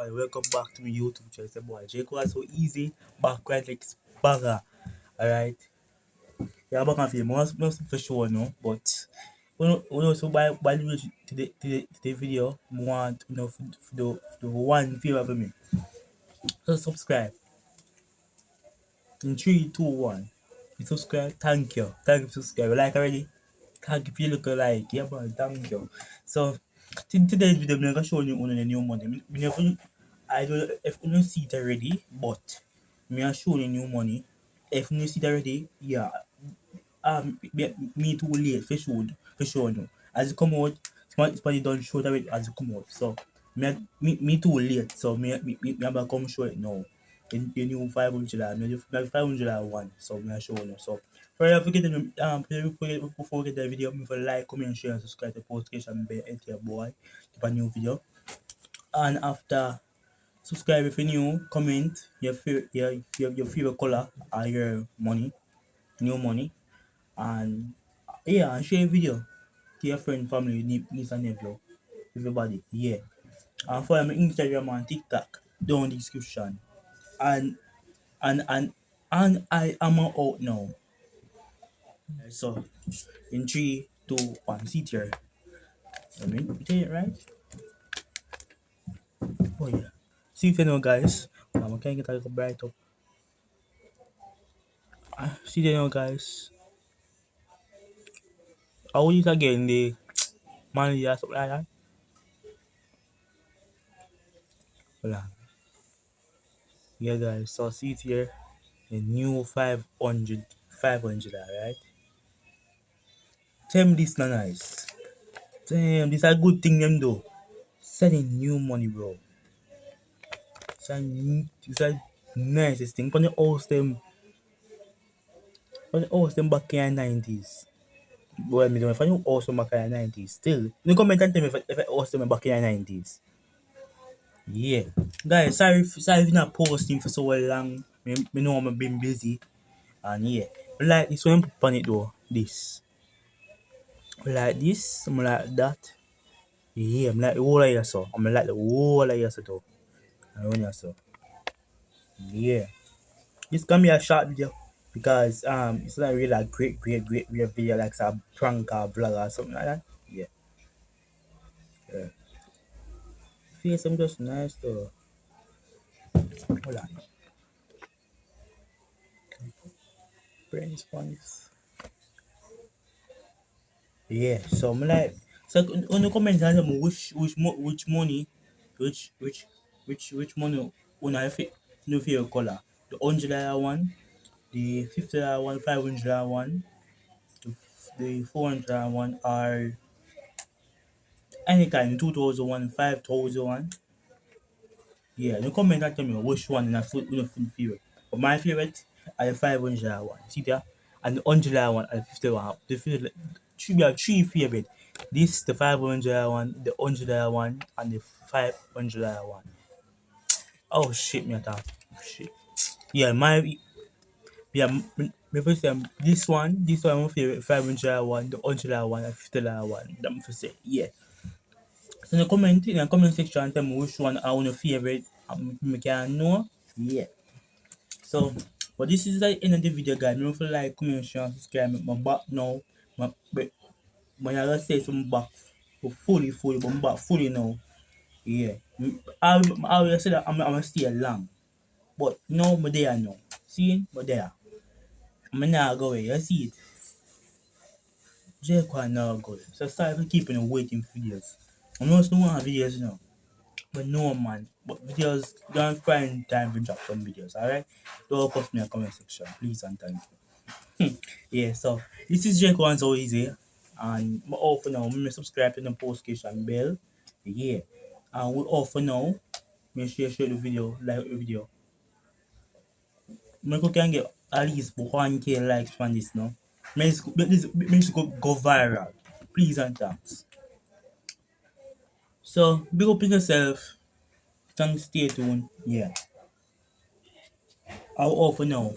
everybody, welcome back to my YouTube channel. It's your boy Jake. So easy, background like bagger. Alright. Yeah, back and feel most for sure no, but so by the way to the video, I want for the one favor for me. So subscribe. In 3, 2, 1. You subscribe, thank you. Thank you for subscribe. Like already? Thank you if you look like. Yeah man, thank you. So today's video I'm gonna show you on the new money. I don't if you don't see it already, but me I show you new money. If you don't see it already, yeah. Me too late for sure no. As it come out, somebody don't show it already as it come out. So me too late. So me I'm gonna come show it now. The new 500 the 501. So me I show you. So before we get the video, me for like, comment, share, and subscribe to the notification bell and your boy keep a new video. And after subscribe if you're new, comment your favorite color or your money, new money, and yeah, and share a video to your friend, family, niece and nephew, everybody. Yeah, and follow my Instagram and TikTok down in the description. And and and I am out now. So in 3, 2, 1, see it here. I mean, you did it right. Oh yeah. See if you know guys. I'm gonna get a little bright up. See you know guys. I will use again the manager something like that. Hold on. Yeah guys, so see it here. The new 500, alright. Tell me this na nice. Damn, this a good thing them though. Selling new money, bro. It's a nicest thing. On the house them back in the 90s. Well, me don't if I know house them back in the 90s. Still, you comment and tell me if I house them back in the 90s. Yeah. Guys, sorry for not posting for so long. Me know I'm been busy. And yeah. But like this one put on it though. This. Like this, I'm like that. Yeah, I'm like the whole of you so. I'm like the whole of you so too. I run you so. Yeah. This can be a short video because it's not really a great video like some prank or vlog or something like that. Yeah. Yeah. Face them just nice though. Hold on. Brain spawns. Yeah, so I'm like so on the comment tell them which money which money on I fit no favorite color. The $100 one, the $50 one, $500 one, the $400 one are any kind 2001, 5001. Yeah, you comment and tell me which one in a favorite. But my favorite are the 500 one. See there? And the 100 one and the 50 one. The 50 should be a three favorite. This the 500 one, the 100 one, and the 500 one. Oh shit, me attack. Shit. Yeah, yeah, my first time this one my favorite 500 one, the 100 one, and 50 one. That me say, yeah. So in the comment section tell me which one I want your favorite and me can know. Yeah. So but this is the end of the video guys. Remember to like, comment, share, and subscribe. My back now. But when I just say some back fully, but I'm back fully now. Yeah. I always say that I'm gonna stay long. But now I'm there now. See? I'm there. I'm not go away. You see it? Jake now go away. So sorry for keeping you waiting for videos. I know still want videos now. But no man, but videos don't find time to drop some videos, alright? Don't post me in the comment section, please and thank you. Yeah, so this is Jake One So Easy, and we're all for now. Remember subscribe to the notification bell. Yeah, and we're all for now. Make sure you share the video, like the video. Make we can get at least 1K likes from this now. Make this go viral, please and thanks. So big up yourself. Thanks, stay tuned. Yeah. I'll off for now.